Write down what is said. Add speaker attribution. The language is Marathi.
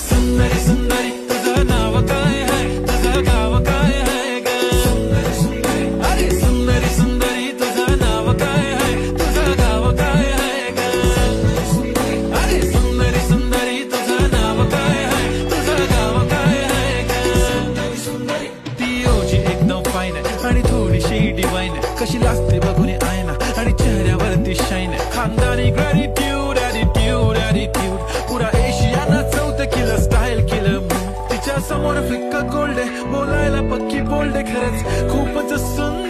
Speaker 1: सुंदरी सुंदरी तुझं नाव काय आहे, तुझं गाव काय आहे ग? सुंदरी सुंदरी अरे सुंदरी सुंदरी तुझं नाव काय आहे, तुझं गाव काय आहे ग? अरे सुंदरी सुंदरी तुझं नाव काय आहे, तुझं गाव काय आहे ग? सुंदरी ती ओजी एकदम फाईन आहे आणि थोडीशी डिवाइन आहे, कशी लागते बघून आयना आणि चेहऱ्यावरती शाईन आहे. खानदानी ग्रॅटिट्यूड ॲटिट्यूड ॲटिट्यूड पुरा एशियाना चौथं केलं स्टाईल केलं मूव. तिच्या समोर फिक्क गोल्ड आहे, बोलायला पक्की बोल्ड आहे, खरंच खूपच सुंदर